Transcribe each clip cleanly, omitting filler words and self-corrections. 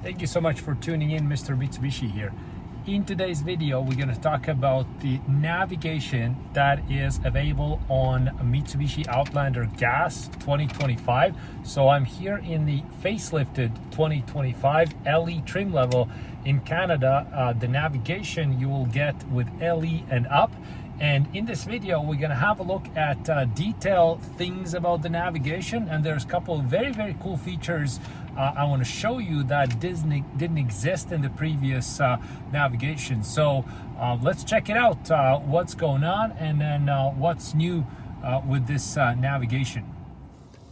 Thank you so much for tuning in. Mr. Mitsubishi here. In today's video, we're going to talk about the navigation that is available on Mitsubishi Outlander Gas 2025. So I'm here in the facelifted 2025 LE trim level in Canada. The navigation you will get with LE and up. And in this video, we're going to have a look at detailed things about the navigation. And there's a couple of very cool features I want to show you that didn't exist in the previous navigation. So let's check it out, what's going on, and then what's new with this navigation.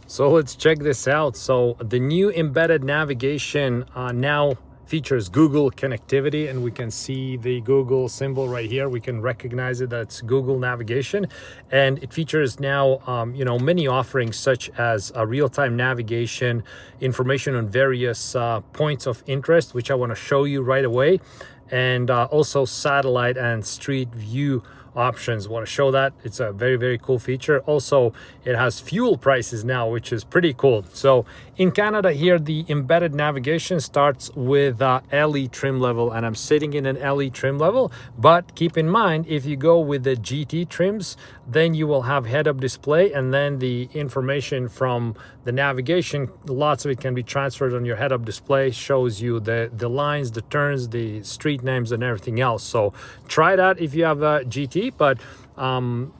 So let's check this out. So the new embedded navigation now features Google connectivity, and we can see the Google symbol right here. We can recognize it, that's Google navigation. And it features now many offerings such as real-time navigation, information on various points of interest, which I want to show you right away, and also satellite and street view options. Want to show that. It's a very cool feature. Also, it has fuel prices now, which is pretty cool. So in Canada here, the embedded navigation starts with LE trim level, and I'm sitting in an LE trim level. But keep in mind, if you go with the GT trims, then you will have head-up display, and then the information from the navigation, lots of it can be transferred on your head-up display, shows you the lines, the turns, the street names, and everything else. So try that if you have a GT. But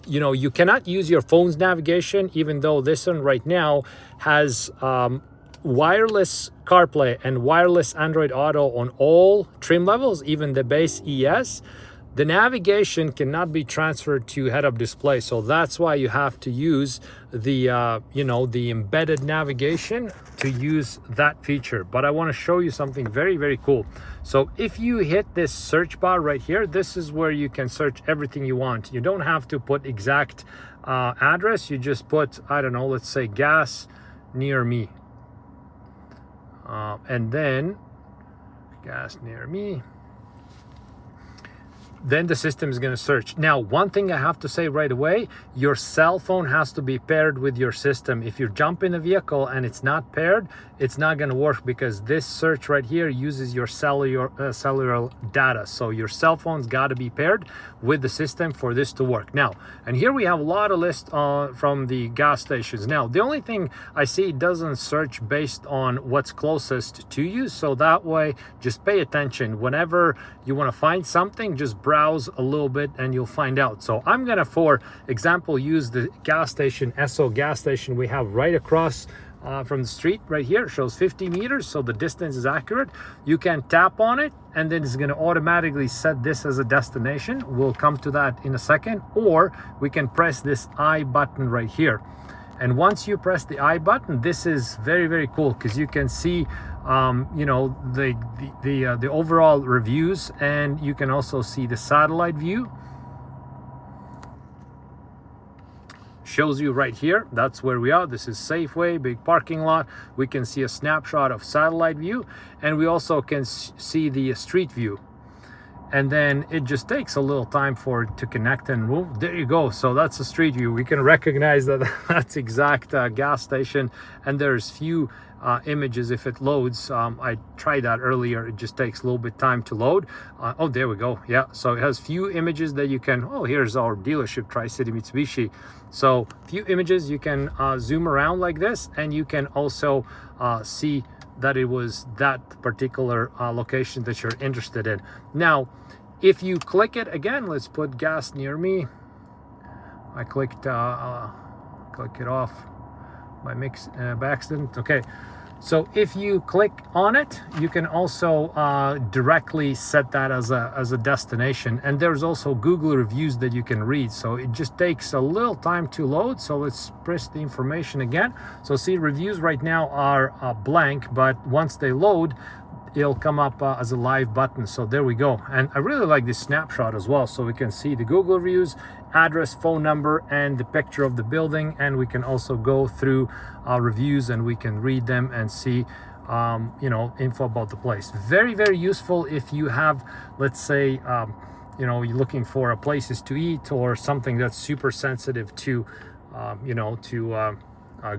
you cannot use your phone's navigation, even though this one right now has wireless CarPlay and wireless Android Auto on all trim levels, even the base ES. The navigation cannot be transferred to head-up display, so that's why you have to use the the embedded navigation to use that feature. But I want to show you something very cool. So if you hit this search bar right here, this is where you can search everything you want. You don't have to put exact address. You just put, I don't know, let's say gas near me, and then gas near me. Then the system is going to search. Now, one thing I have to say right away, your cell phone has to be paired with your system. If you jump in a vehicle and it's not paired, it's not going to work, because this search right here uses your cellular data. So your cell phone's got to be paired with the system for this to work. Now, and here we have a lot of lists from the gas stations. Now, the only thing I see, it doesn't search based on what's closest to you. So that way, just pay attention. Whenever you want to find something, just browse a little bit and you'll find out. So I'm gonna, for example, use the gas station, Esso gas station we have right across from the street right here. It shows 50 meters, so the distance is accurate. You can tap on it and then it's going to automatically set this as a destination. We'll come to that in a second. Or we can press this I button right here. And once you press the I button, this is very cool, because you can see the overall reviews, and you can also see the satellite view. Shows you right here, that's where we are. This is Safeway, big parking lot. We can see a snapshot of satellite view, and we also can see the street view. And then it just takes a little time for it to connect and move. There you go. So that's a street view. We can recognize that that's exact gas station, and there's few images if it loads. I tried that earlier. It just takes a little bit time to load. Oh, there we go. Yeah, so it has few images that you can, oh, here's our dealership, Tri-City Mitsubishi. So few images you can zoom around like this, and you can also see that it was that particular location that you're interested in. Now, if you click it again, let's put gas near me. I clicked click it off by accident. Okay, so if you click on it, you can also directly set that as a destination. And there's also Google reviews that you can read. So it just takes a little time to load. So let's press the information again. So see, reviews right now are blank, but once they load, it'll come up as a live button. So there we go. And I really like this snapshot as well. So we can see the Google reviews, address, phone number, and the picture of the building. And we can also go through reviews and we can read them and see info about the place. Very useful if you have, let's say, you're looking for places to eat or something that's super sensitive to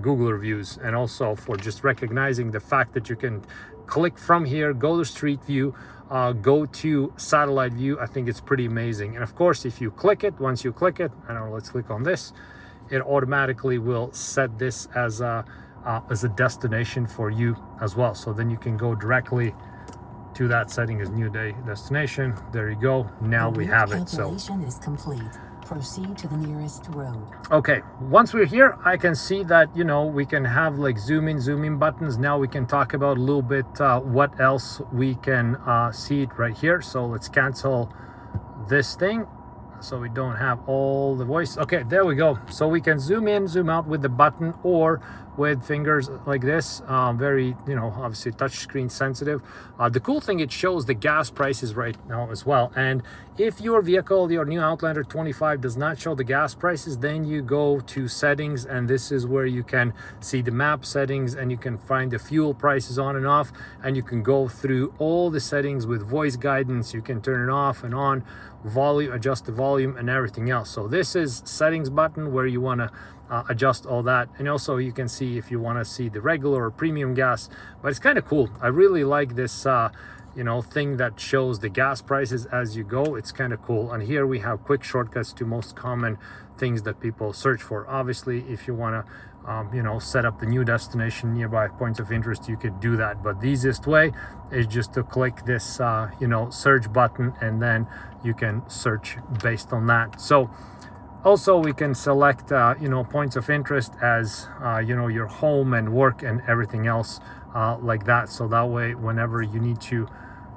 Google reviews, and also for just recognizing the fact that you can click from here, go to street view, go to satellite view. I think it's pretty amazing. And of course, if you click it, once you click it, I don't know, let's click on this, it automatically will set this as a destination for you as well. So then you can go directly to that setting as new day destination. There you go. Now we have it. So calculation is complete. Proceed to the nearest road. Okay, once we're here, I can see that, you know, we can have like zoom in buttons. Now we can talk about a little bit what else we can see it right here. So let's cancel this thing so we don't have all the voice. Okay, there we go. So we can zoom in, zoom out with the button or with fingers like this. Very, you know, obviously touchscreen sensitive. The cool thing, it shows the gas prices right now as well. And if your vehicle, your new Outlander 25, does not show the gas prices, then you go to settings, and this is where you can see the map settings, and you can find the fuel prices on and off, and you can go through all the settings with voice guidance. You can turn it off and on, volume, adjust the volume and everything else. So this is settings button where you want to adjust all that. And also you can see if you want to see the regular or premium gas. But it's kind of cool. I really like this you know, thing that shows the gas prices as you go. It's kind of cool. And here we have quick shortcuts to most common things that people search for. Obviously, if you want to you know, set up the new destination, nearby points of interest, you could do that. But the easiest way is just to click this you know, search button, and then you can search based on that. So also we can select you know, points of interest as you know, your home and work and everything else like that. So that way, whenever you need to,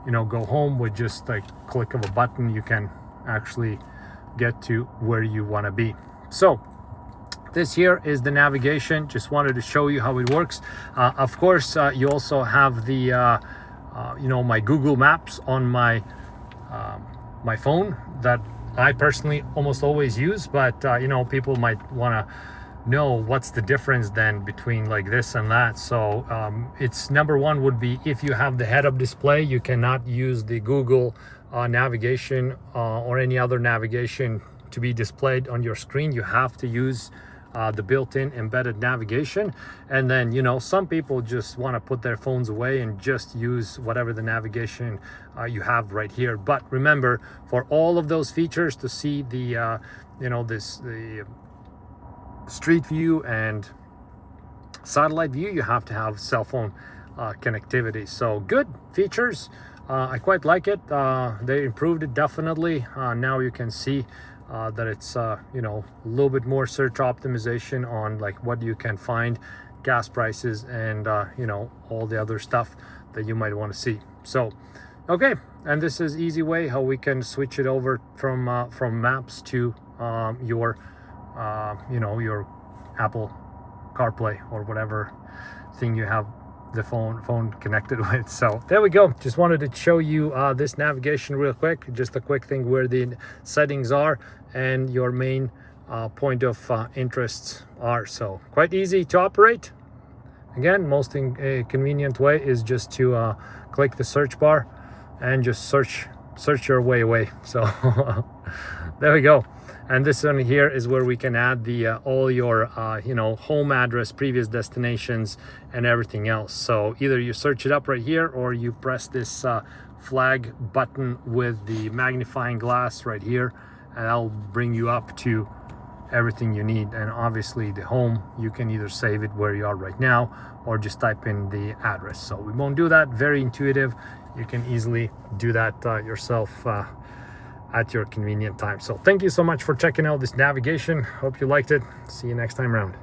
you know, go home, with just like click of a button, you can actually get to where you want to be. So this here is the navigation. Just wanted to show you how it works. Of course, you also have the you know, my Google Maps on my my phone that I personally almost always use, but you know, people might want to know what's the difference then between like this and that. So it's number one would be, if you have the head-up display, you cannot use the Google navigation or any other navigation to be displayed on your screen. You have to use the built-in embedded navigation. And then, you know, some people just want to put their phones away and just use whatever the navigation you have right here. But remember, for all of those features, to see the you know, the street view and satellite view, you have to have cell phone connectivity. So good features. I quite like it. They improved it definitely. Now you can see that it's you know, a little bit more search optimization on like what you can find, gas prices, and you know, all the other stuff that you might want to see. So okay, and this is easy way how we can switch it over from maps to your you know, your Apple CarPlay or whatever thing you have the phone connected with. So there we go. Just wanted to show you this navigation real quick. Just a quick thing where the settings are and your main point of interests are. So quite easy to operate. Again, most convenient way is just to click the search bar and just search your way away. So there we go. And this one here is where we can add the all your you know, home address, previous destinations, and everything else. So either you search it up right here, or you press this flag button with the magnifying glass right here, and that'll bring you up to everything you need. And obviously the home, you can either save it where you are right now, or just type in the address. So we won't do that. Very intuitive. You can easily do that yourself at your convenient time. So thank you so much for checking out this navigation. Hope you liked it. See you next time around.